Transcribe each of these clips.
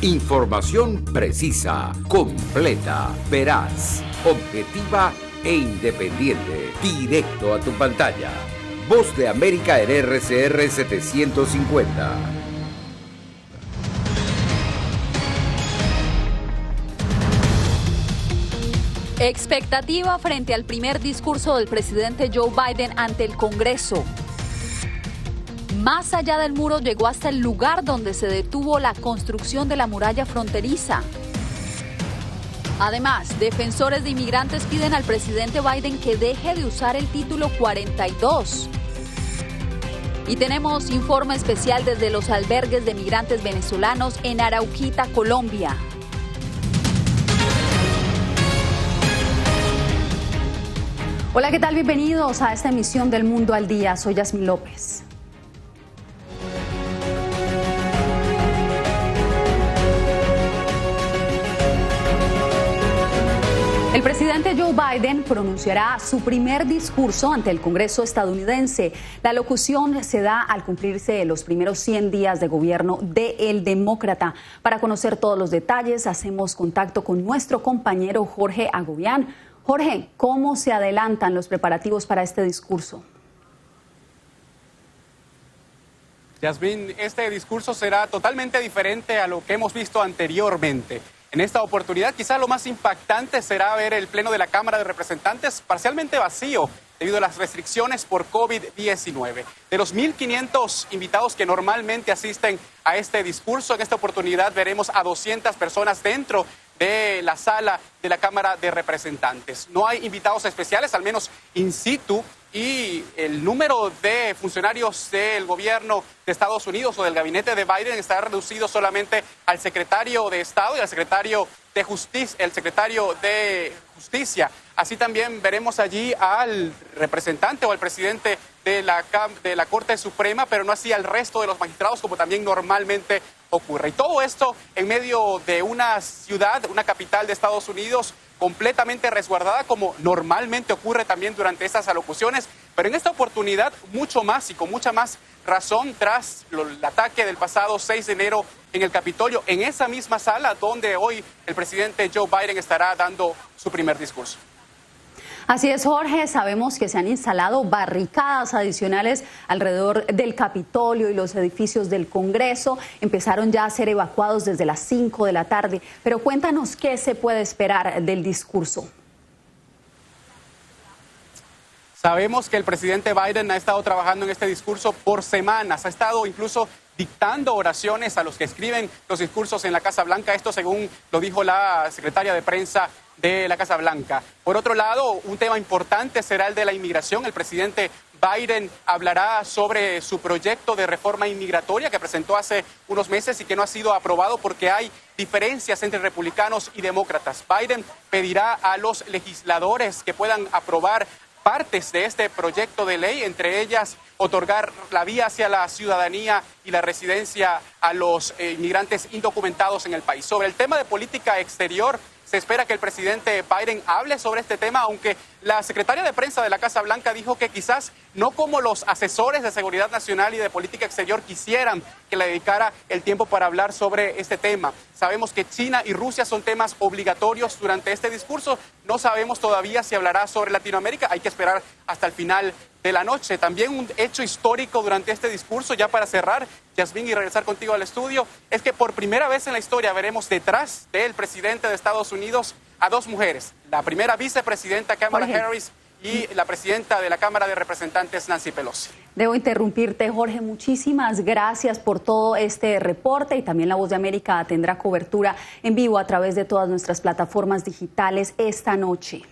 Información precisa, completa, veraz, objetiva e independiente. Directo a tu pantalla. Voz de América en RCR 750. Expectativa frente al primer discurso del presidente Joe Biden ante el Congreso. Más allá del muro llegó hasta el lugar donde se detuvo la construcción de la muralla fronteriza. Además, defensores de inmigrantes piden al presidente Biden que deje de usar el título 42. Y tenemos informe especial desde los albergues de migrantes venezolanos en Arauquita, Colombia. Hola, ¿qué tal? Bienvenidos a esta emisión del Mundo al Día. Soy Yasmín López. El presidente Joe Biden pronunciará su primer discurso ante el Congreso estadounidense. La locución se da al cumplirse los primeros 100 días de gobierno del demócrata. Para conocer todos los detalles, hacemos contacto con nuestro compañero Jorge Agobián. Jorge, ¿cómo se adelantan los preparativos para este discurso? Yasmín, este discurso será totalmente diferente a lo que hemos visto anteriormente. En esta oportunidad, quizá lo más impactante será ver el Pleno de la Cámara de Representantes parcialmente vacío debido a las restricciones por COVID-19. De los 1.500 invitados que normalmente asisten a este discurso, en esta oportunidad veremos a 200 personas dentro de la sala de la Cámara de Representantes. No hay invitados especiales, al menos in situ, y el número de funcionarios del gobierno de Estados Unidos o del gabinete de Biden estará reducido solamente al secretario de Estado y al secretario de Justicia. Así también veremos allí al representante o al presidente de la Corte Suprema, pero no así al resto de los magistrados, como también normalmente ocurre. Y todo esto en medio de una ciudad, una capital de Estados Unidos, completamente resguardada, como normalmente ocurre también durante estas alocuciones, pero en esta oportunidad mucho más y con mucha más razón tras el ataque del pasado 6 de enero en el Capitolio, en esa misma sala donde hoy el presidente Joe Biden estará dando su primer discurso. Así es, Jorge. Sabemos que se han instalado barricadas adicionales alrededor del Capitolio y los edificios del Congreso. Empezaron ya a ser evacuados desde las 5 de la tarde. Pero cuéntanos qué se puede esperar del discurso. Sabemos que el presidente Biden ha estado trabajando en este discurso por semanas. Ha estado incluso dictando oraciones a los que escriben los discursos en la Casa Blanca. Esto según lo dijo la secretaria de prensa de la Casa Blanca. Por otro lado, un tema importante será el de la inmigración. El presidente Biden hablará sobre su proyecto de reforma inmigratoria que presentó hace unos meses y que no ha sido aprobado porque hay diferencias entre republicanos y demócratas. Biden pedirá a los legisladores que puedan aprobar partes de este proyecto de ley, entre ellas otorgar la vía hacia la ciudadanía y la residencia a los inmigrantes indocumentados en el país. Sobre el tema de política exterior, se espera que el presidente Biden hable sobre este tema, aunque la secretaria de prensa de la Casa Blanca dijo que quizás no como los asesores de seguridad nacional y de política exterior quisieran que le dedicara el tiempo para hablar sobre este tema. Sabemos que China y Rusia son temas obligatorios durante este discurso. No sabemos todavía si hablará sobre Latinoamérica. Hay que esperar hasta el final de la noche. También un hecho histórico durante este discurso, ya para cerrar, Yasmín, y regresar contigo al estudio, es que por primera vez en la historia veremos detrás del presidente de Estados Unidos a dos mujeres. La primera vicepresidenta Kamala Harris y la presidenta de la Cámara de Representantes, Nancy Pelosi. Debo interrumpirte, Jorge. Muchísimas gracias por todo este reporte y también La Voz de América tendrá cobertura en vivo a través de todas nuestras plataformas digitales esta noche.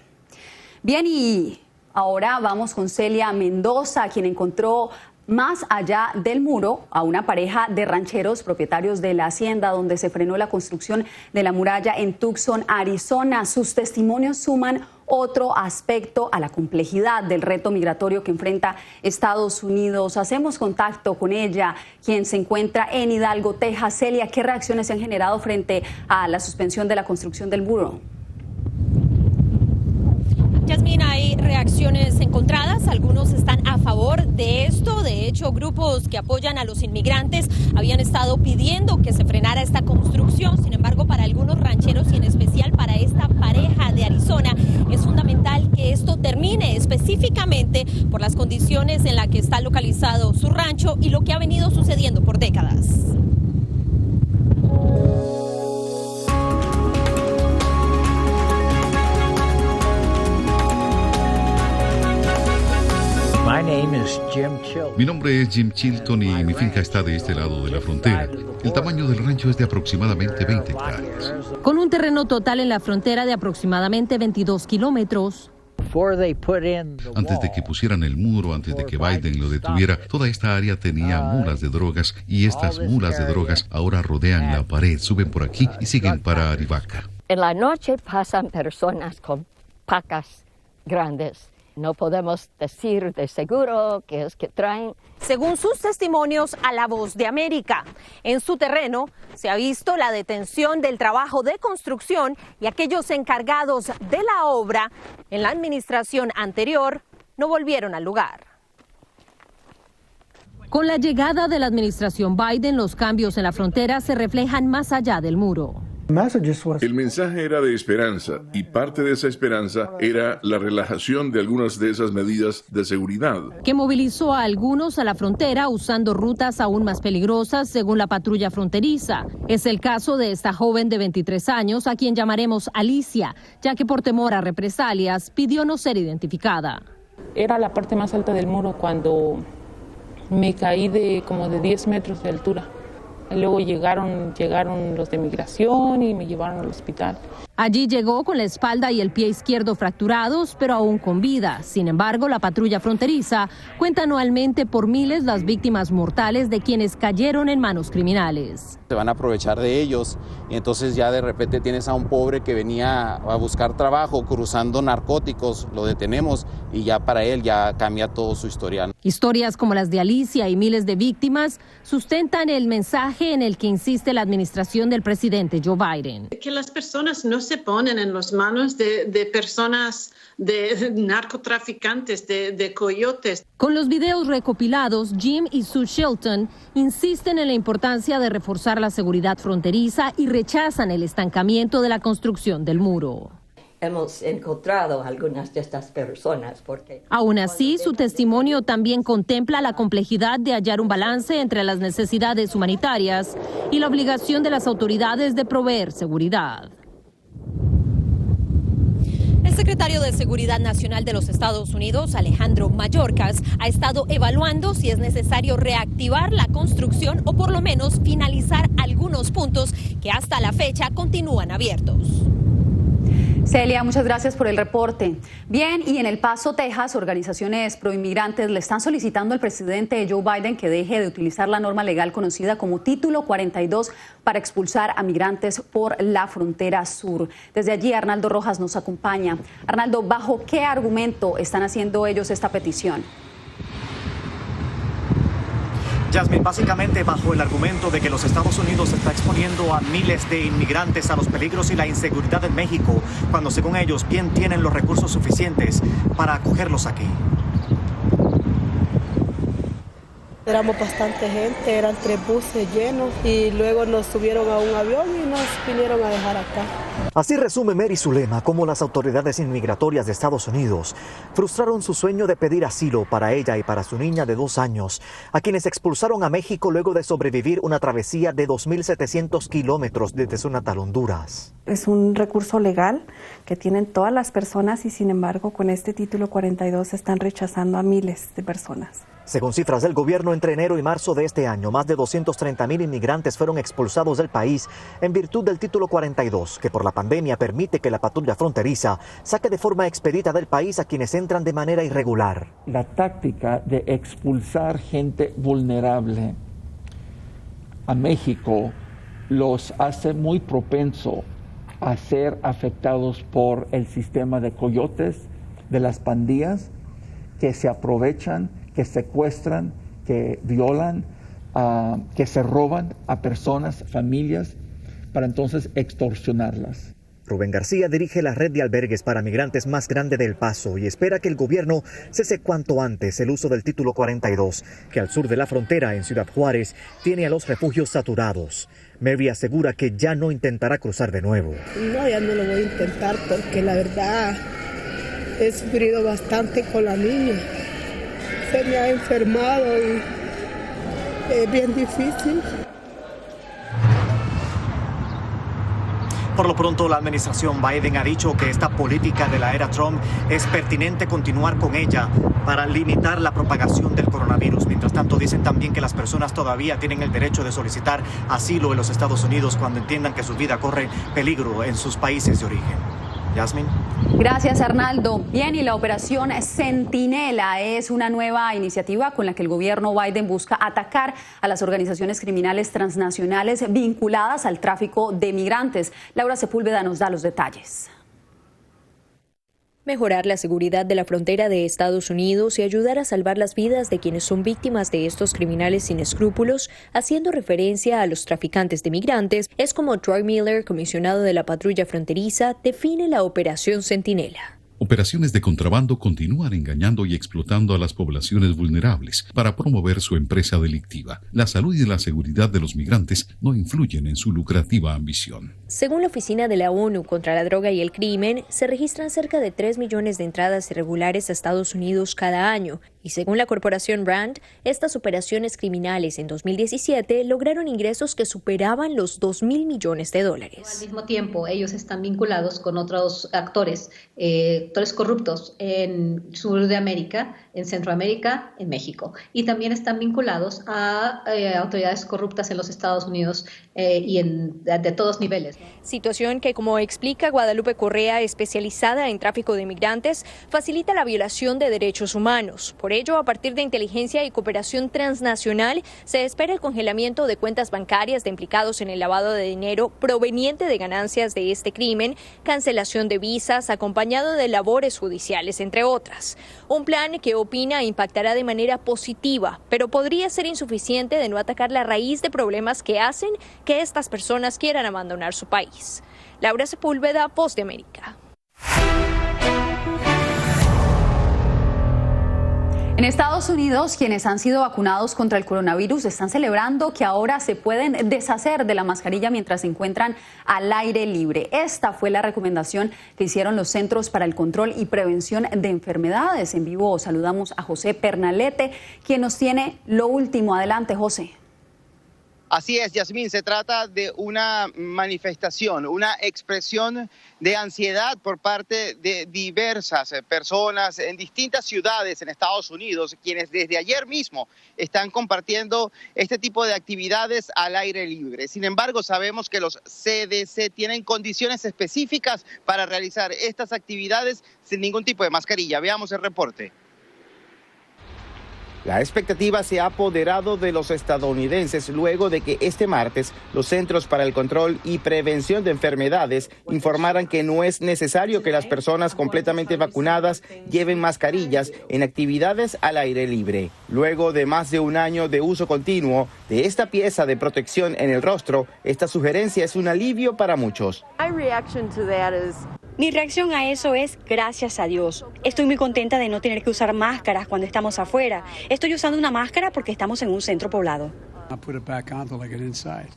Bien, y ahora vamos con Celia Mendoza, quien encontró más allá del muro a una pareja de rancheros propietarios de la hacienda donde se frenó la construcción de la muralla en Tucson, Arizona. Sus testimonios suman otro aspecto a la complejidad del reto migratorio que enfrenta Estados Unidos. Hacemos contacto con ella, quien se encuentra en Hidalgo, Texas. Celia, ¿qué reacciones se han generado frente a la suspensión de la construcción del muro? Yasmín, hay reacciones encontradas. Algunos están a favor de esto. De hecho, grupos que apoyan a los inmigrantes habían estado pidiendo que se frenara esta construcción. rancho y lo que ha venido sucediendo por décadas. Mi nombre es Jim Chilton y mi finca está de este lado de la frontera. El tamaño del rancho es de aproximadamente 20 hectáreas. Con un terreno total en la frontera de aproximadamente 22 kilómetros. Antes de que pusieran el muro, antes de que Biden lo detuviera, toda esta área tenía mulas de drogas y estas mulas de drogas ahora rodean la pared, suben por aquí y siguen para Arivaca. En la noche pasan personas con pacas grandes. No podemos decir de seguro qué es que traen. Según sus testimonios a La Voz de América, en su terreno se ha visto la detención del trabajo de construcción y aquellos encargados de la obra en la administración anterior no volvieron al lugar. Con la llegada de la administración Biden, los cambios en la frontera se reflejan más allá del muro. El mensaje era de esperanza y parte de esa esperanza era la relajación de algunas de esas medidas de seguridad. Que movilizó a algunos a la frontera usando rutas aún más peligrosas según la patrulla fronteriza. Es el caso de esta joven de 23 años a quien llamaremos Alicia, ya que por temor a represalias pidió no ser identificada. Era la parte más alta del muro cuando me caí de como de 10 metros de altura. Luego llegaron los de migración y me llevaron al hospital. Allí llegó con la espalda y el pie izquierdo fracturados, pero aún con vida. Sin embargo, la patrulla fronteriza cuenta anualmente por miles las víctimas mortales de quienes cayeron en manos criminales. Se van a aprovechar de ellos y entonces ya de repente tienes a un pobre que venía a buscar trabajo cruzando narcóticos, lo detenemos y ya para él ya cambia todo su historial. Historias como las de Alicia y miles de víctimas sustentan el mensaje en el que insiste la administración del presidente Joe Biden. Que las personas no se ponen en las manos de personas, de narcotraficantes, de coyotes. Con los videos recopilados, Jim y Sue Shelton insisten en la importancia de reforzar la seguridad fronteriza y rechazan el estancamiento de la construcción del muro. Hemos encontrado algunas de estas personas porque... Aún así, su testimonio también contempla la complejidad de hallar un balance entre las necesidades humanitarias y la obligación de las autoridades de proveer seguridad. El secretario de Seguridad Nacional de los Estados Unidos, Alejandro Mayorkas, ha estado evaluando si es necesario reactivar la construcción o por lo menos finalizar algunos puntos que hasta la fecha continúan abiertos. Celia, muchas gracias por el reporte. Bien, y en El Paso, Texas, organizaciones proinmigrantes le están solicitando al presidente Joe Biden que deje de utilizar la norma legal conocida como Título 42 para expulsar a migrantes por la frontera sur. Desde allí, Arnaldo Rojas nos acompaña. Arnaldo, ¿bajo qué argumento están haciendo ellos esta petición? Yasmin, básicamente bajo el argumento de que los Estados Unidos está exponiendo a miles de inmigrantes a los peligros y la inseguridad en México, cuando según ellos bien tienen los recursos suficientes para acogerlos aquí. Éramos bastante gente, eran 3 buses llenos y luego nos subieron a un avión y nos vinieron a dejar acá. Así resume Mary Zulema cómo las autoridades inmigratorias de Estados Unidos frustraron su sueño de pedir asilo para ella y para su niña de 2 años, a quienes expulsaron a México luego de sobrevivir una travesía de 2.700 kilómetros desde su natal Honduras. Es un recurso legal que tienen todas las personas y sin embargo con este título 42 están rechazando a miles de personas. Según cifras del gobierno, entre enero y marzo de este año, más de 230,000 inmigrantes fueron expulsados del país en virtud del título 42, que por la pandemia permite que la patrulla fronteriza saque de forma expedita del país a quienes entran de manera irregular. La táctica de expulsar gente vulnerable a México los hace muy propensos a ser afectados por el sistema de coyotes, de las pandillas, que se aprovechan, que secuestran, que violan, que se roban a personas, familias, para entonces extorsionarlas. Rubén García dirige la red de albergues para migrantes más grande de El Paso y espera que el gobierno cese cuanto antes el uso del título 42, que al sur de la frontera, en Ciudad Juárez, tiene a los refugios saturados. Mary asegura que ya no intentará cruzar de nuevo. No, ya no lo voy a intentar porque la verdad he sufrido bastante con la niña. Se me ha enfermado Es bien difícil. Por lo pronto, la administración Biden ha dicho que esta política de la era Trump es pertinente continuar con ella para limitar la propagación del coronavirus. Mientras tanto, dicen también que las personas todavía tienen el derecho de solicitar asilo en los Estados Unidos cuando entiendan que su vida corre peligro en sus países de origen. Yasmin. Gracias, Arnaldo. Bien, y la operación Centinela es una nueva iniciativa con la que el gobierno Biden busca atacar a las organizaciones criminales transnacionales vinculadas al tráfico de migrantes. Laura Sepúlveda nos da los detalles. Mejorar la seguridad de la frontera de Estados Unidos y ayudar a salvar las vidas de quienes son víctimas de estos criminales sin escrúpulos, haciendo referencia a los traficantes de migrantes, es como Troy Miller, comisionado de la patrulla fronteriza, define la Operación Centinela. Operaciones de contrabando continúan engañando y explotando a las poblaciones vulnerables para promover su empresa delictiva. La salud y la seguridad de los migrantes no influyen en su lucrativa ambición. Según la Oficina de la ONU contra la Droga y el Crimen, se registran cerca de 3 millones de entradas irregulares a Estados Unidos cada año. Y según la corporación Rand, estas operaciones criminales en 2017 lograron ingresos que superaban los $2.000 millones. Al mismo tiempo, ellos están vinculados con otros actores corruptos en Sur de América, en Centroamérica, en México. Y también están vinculados a autoridades corruptas en los Estados Unidos y de todos niveles. Situación que, como explica Guadalupe Correa, especializada en tráfico de migrantes, facilita la violación de derechos humanos. Por ello, a partir de inteligencia y cooperación transnacional, se espera el congelamiento de cuentas bancarias de implicados en el lavado de dinero proveniente de ganancias de este crimen, cancelación de visas, acompañado de labores judiciales, entre otras. Un plan que opina impactará de manera positiva, pero podría ser insuficiente de no atacar la raíz de problemas que hacen que estas personas quieran abandonar su país. Laura Sepúlveda, Voz de América. En Estados Unidos, quienes han sido vacunados contra el coronavirus están celebrando que ahora se pueden deshacer de la mascarilla mientras se encuentran al aire libre. Esta fue la recomendación que hicieron los Centros para el Control y Prevención de Enfermedades. En vivo saludamos a José Pernalete, quien nos tiene lo último. Adelante, José. Así es, Yasmín, se trata de una manifestación, una expresión de ansiedad por parte de diversas personas en distintas ciudades en Estados Unidos, quienes desde ayer mismo están compartiendo este tipo de actividades al aire libre. Sin embargo, sabemos que los CDC tienen condiciones específicas para realizar estas actividades sin ningún tipo de mascarilla. Veamos el reporte. La expectativa se ha apoderado de los estadounidenses luego de que este martes los Centros para el Control y Prevención de Enfermedades informaran que no es necesario que las personas completamente vacunadas lleven mascarillas en actividades al aire libre. Luego de más de un año de uso continuo de esta pieza de protección en el rostro, esta sugerencia es un alivio para muchos. Mi reacción a eso es gracias a Dios. Estoy muy contenta de no tener que usar máscaras cuando estamos afuera. Estoy usando una máscara porque estamos en un centro poblado.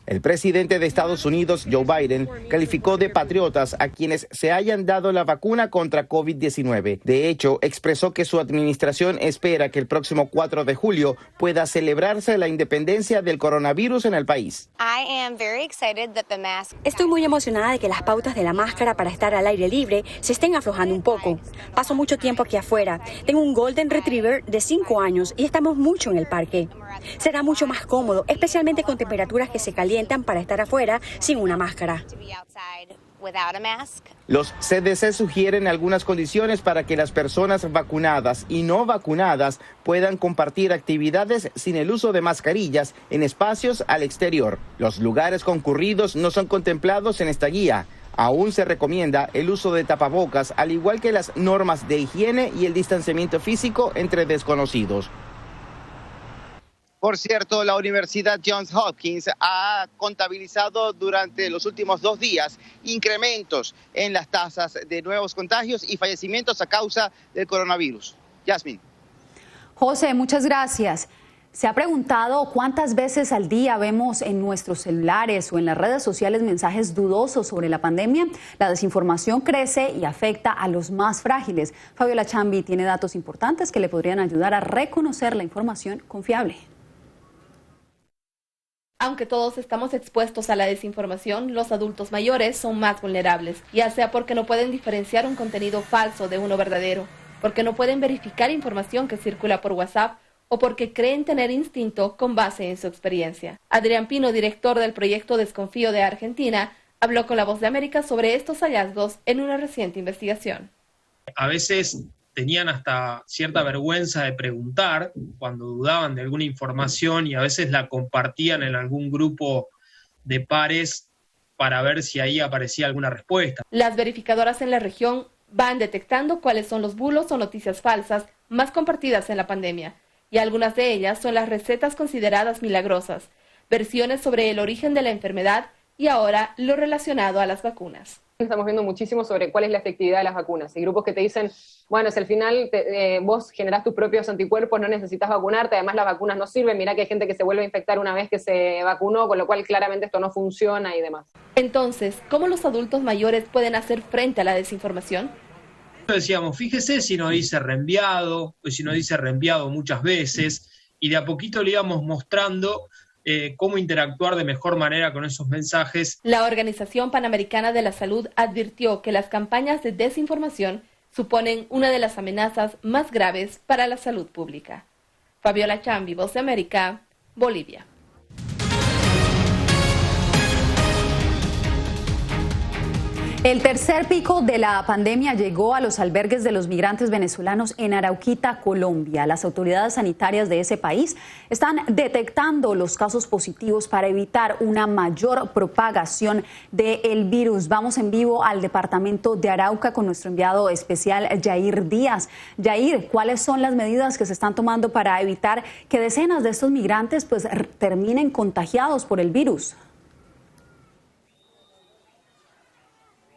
El presidente de Estados Unidos, Joe Biden, calificó de patriotas a quienes se hayan dado la vacuna contra COVID-19. De hecho, expresó que su administración espera que el próximo 4 de julio pueda celebrarse la independencia del coronavirus en el país. Estoy muy emocionada de que las pautas de la máscara para estar al aire libre se estén aflojando un poco. Paso mucho tiempo aquí afuera. Tengo un Golden Retriever de 5 años y estamos mucho en el parque. Será mucho más cómodo, especialmente con temperaturas que se calientan para estar afuera sin una máscara. Los CDC sugieren algunas condiciones para que las personas vacunadas y no vacunadas puedan compartir actividades sin el uso de mascarillas en espacios al exterior. Los lugares concurridos no son contemplados en esta guía. Aún se recomienda el uso de tapabocas, al igual que las normas de higiene y el distanciamiento físico entre desconocidos. Por cierto, la Universidad Johns Hopkins ha contabilizado durante los últimos 2 días incrementos en las tasas de nuevos contagios y fallecimientos a causa del coronavirus. Yasmin. José, muchas gracias. ¿Se ha preguntado cuántas veces al día vemos en nuestros celulares o en las redes sociales mensajes dudosos sobre la pandemia? La desinformación crece y afecta a los más frágiles. Fabiola Chambi tiene datos importantes que le podrían ayudar a reconocer la información confiable. Aunque todos estamos expuestos a la desinformación, los adultos mayores son más vulnerables, ya sea porque no pueden diferenciar un contenido falso de uno verdadero, porque no pueden verificar información que circula por WhatsApp o porque creen tener instinto con base en su experiencia. Adrián Pino, director del proyecto Desconfío de Argentina, habló con La Voz de América sobre estos hallazgos en una reciente investigación. A veces tenían hasta cierta vergüenza de preguntar cuando dudaban de alguna información y a veces la compartían en algún grupo de pares para ver si ahí aparecía alguna respuesta. Las verificadoras en la región van detectando cuáles son los bulos o noticias falsas más compartidas en la pandemia, y algunas de ellas son las recetas consideradas milagrosas, versiones sobre el origen de la enfermedad y ahora lo relacionado a las vacunas. Estamos viendo muchísimo sobre cuál es la efectividad de las vacunas. Hay grupos que te dicen, bueno, si al final vos generás tus propios anticuerpos, no necesitas vacunarte, además las vacunas no sirven, mirá que hay gente que se vuelve a infectar una vez que se vacunó, con lo cual claramente esto no funciona y demás. Entonces, ¿cómo los adultos mayores pueden hacer frente a la desinformación? Decíamos, fíjese si no dice reenviado, o si no dice reenviado muchas veces, y de a poquito le íbamos mostrando cómo interactuar de mejor manera con esos mensajes. La Organización Panamericana de la Salud advirtió que las campañas de desinformación suponen una de las amenazas más graves para la salud pública. Fabiola Chambi, Voz de América, Bolivia. El tercer pico de la pandemia llegó a los albergues de los migrantes venezolanos en Arauquita, Colombia. Las autoridades sanitarias de ese país están detectando los casos positivos para evitar una mayor propagación del virus. Vamos en vivo al departamento de Arauca con nuestro enviado especial Yair Díaz. Yair, ¿cuáles son las medidas que se están tomando para evitar que decenas de estos migrantes pues terminen contagiados por el virus?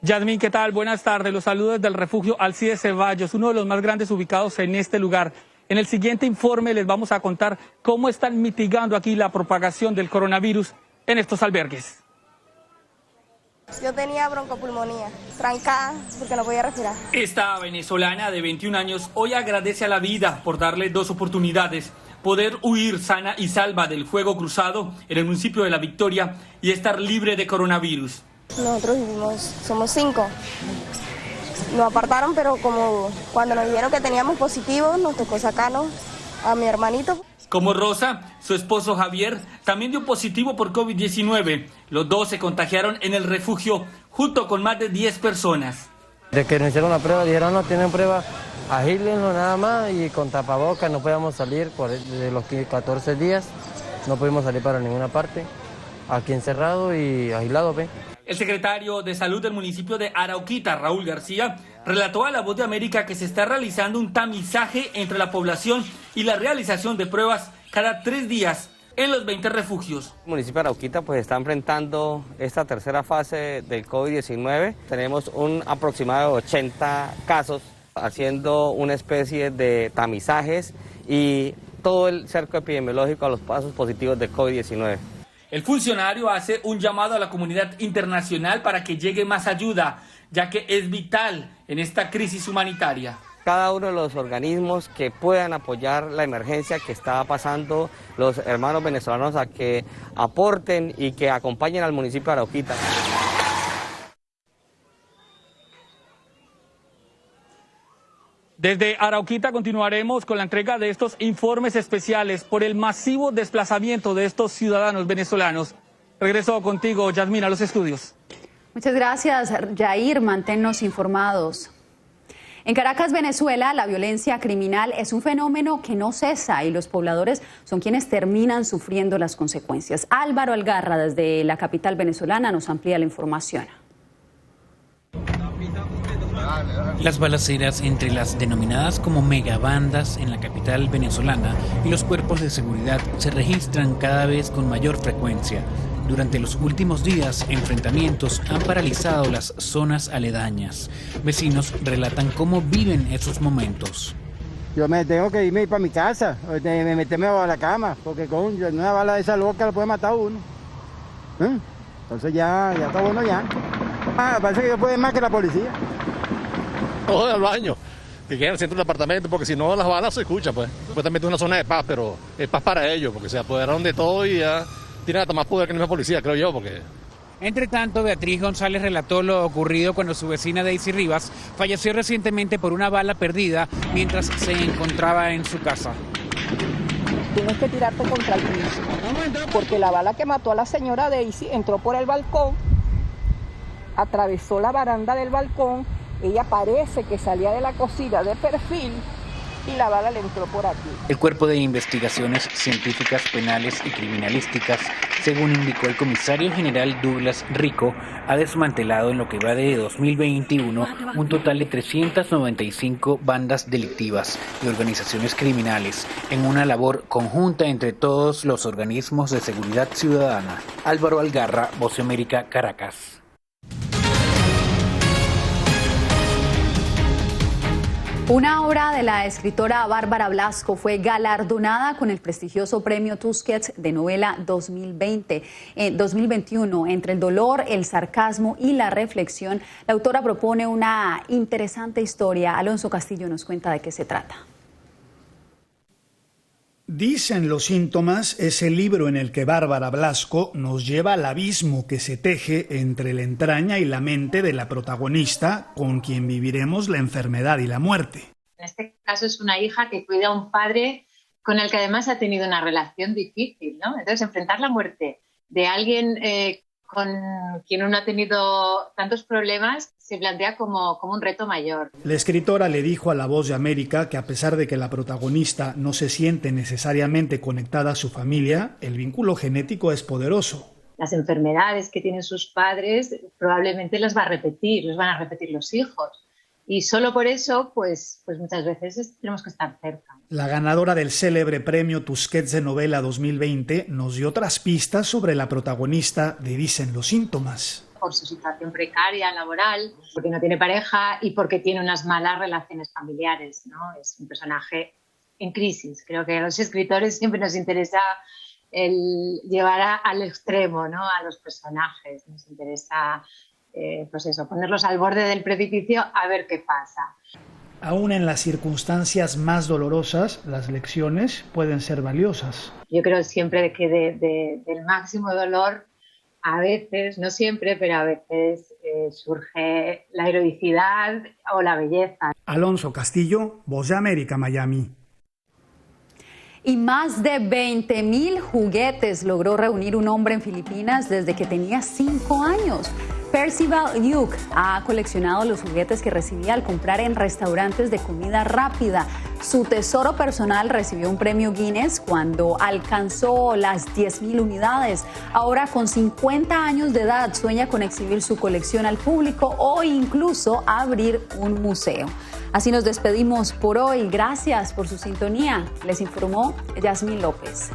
Yasmín, ¿qué tal? Buenas tardes. Los saludos del refugio Alcides Ceballos, uno de los más grandes ubicados en este lugar. En el siguiente informe les vamos a contar cómo están mitigando aquí la propagación del coronavirus en estos albergues. Yo tenía broncopulmonía, trancada porque no podía respirar. Esta venezolana de 21 años hoy agradece a la vida por darle dos oportunidades: poder huir sana y salva del fuego cruzado en el municipio de La Victoria y estar libre de coronavirus. Nosotros vivimos, somos 5. Nos apartaron, pero como cuando nos dijeron que teníamos positivo, nos tocó sacarnos a mi hermanito. Como Rosa, su esposo Javier también dio positivo por COVID-19. Los dos se contagiaron en el refugio junto con más de 10 personas. De que nos hicieron la prueba, dijeron no tienen prueba, agílenlo nada más y con tapabocas no podíamos salir de los 14 días, no pudimos salir para ninguna parte, aquí encerrado y aislado. El secretario de Salud del municipio de Arauquita, Raúl García, relató a La Voz de América que se está realizando un tamizaje entre la población y la realización de pruebas cada 3 días en los 20 refugios. El municipio de Arauquita pues está enfrentando esta tercera fase del COVID-19. Tenemos un aproximado de 80 casos, haciendo una especie de tamizajes y todo el cerco epidemiológico a los casos positivos de COVID-19. El funcionario hace un llamado a la comunidad internacional para que llegue más ayuda, ya que es vital en esta crisis humanitaria. Cada uno de los organismos que puedan apoyar la emergencia que está pasando los hermanos venezolanos a que aporten y que acompañen al municipio de Arauquita. Desde Arauquita continuaremos con la entrega de estos informes especiales por el masivo desplazamiento de estos ciudadanos venezolanos. Regreso contigo, Yasmín, a los estudios. Muchas gracias, Yair. Manténnos informados. En Caracas, Venezuela, la violencia criminal es un fenómeno que no cesa y los pobladores son quienes terminan sufriendo las consecuencias. Álvaro Algarra, desde la capital venezolana, nos amplía la información. Las balaceras entre las denominadas como megabandas en la capital venezolana y los cuerpos de seguridad se registran cada vez con mayor frecuencia. Durante los últimos días, enfrentamientos han paralizado las zonas aledañas. Vecinos relatan cómo viven esos momentos. Yo me tengo que irme para mi casa, meterme bajo la cama, porque con una bala de esa loca la puede matar a uno. Entonces ya está bueno ya. Parece que yo puedo más que la policía. Todo al baño, que queden al centro del apartamento, porque si no las balas se escuchan, pues. Supuestamente es una zona de paz, pero es paz para ellos, porque se apoderaron de todo y ya tienen hasta más poder que la misma policía, creo yo, porque... Entre tanto, Beatriz González relató lo ocurrido cuando su vecina Daisy Rivas falleció recientemente por una bala perdida mientras se encontraba en su casa. Tienes que tirarte contra el piso, porque la bala que mató a la señora Daisy entró por el balcón, atravesó la baranda del balcón, ella parece que salía de la cocina de perfil y la bala le entró por aquí. El Cuerpo de Investigaciones Científicas Penales y Criminalísticas, según indicó el comisario general Douglas Rico, ha desmantelado en lo que va de 2021 un total de 395 bandas delictivas y organizaciones criminales, en una labor conjunta entre todos los organismos de seguridad ciudadana. Álvaro Algarra, Voz de América, Caracas. Una obra de la escritora Bárbara Blasco fue galardonada con el prestigioso premio Tusquets de novela 2021. Entre el dolor, el sarcasmo y la reflexión, la autora propone una interesante historia. Alonso Castillo nos cuenta de qué se trata. Dicen los síntomas es el libro en el que Bárbara Blasco nos lleva al abismo que se teje entre la entraña y la mente de la protagonista, con quien viviremos la enfermedad y la muerte. En este caso es una hija que cuida a un padre con el que además ha tenido una relación difícil, ¿no? Entonces enfrentar la muerte de alguien con quien uno ha tenido tantos problemas se plantea como un reto mayor. La escritora le dijo a La Voz de América que a pesar de que la protagonista no se siente necesariamente conectada a su familia, el vínculo genético es poderoso. Las enfermedades que tienen sus padres probablemente las van a repetir los hijos. Y solo por eso, pues muchas veces tenemos que estar cerca. La ganadora del célebre premio Tusquets de novela 2020 nos dio otras pistas sobre la protagonista de Dicen los síntomas. Por su situación precaria, laboral, porque no tiene pareja y porque tiene unas malas relaciones familiares, ¿no? Es un personaje en crisis. Creo que a los escritores siempre nos interesa el llevar al extremo, ¿no? A los personajes. Nos interesa ponerlos al borde del precipicio a ver qué pasa. Aún en las circunstancias más dolorosas, las lecciones pueden ser valiosas. Yo creo siempre que del máximo dolor, a veces, no siempre, pero a veces surge la heroicidad o la belleza. Alonso Castillo, Voz de América, Miami. Y más de 20,000 juguetes logró reunir un hombre en Filipinas desde que tenía 5 años. Percival Duke ha coleccionado los juguetes que recibía al comprar en restaurantes de comida rápida. Su tesoro personal recibió un premio Guinness cuando alcanzó las 10,000 unidades. Ahora, con 50 años de edad, sueña con exhibir su colección al público o incluso abrir un museo. Así nos despedimos por hoy. Gracias por su sintonía. Les informó Yasmín López.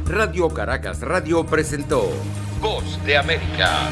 Radio Caracas Radio presentó Voz de América.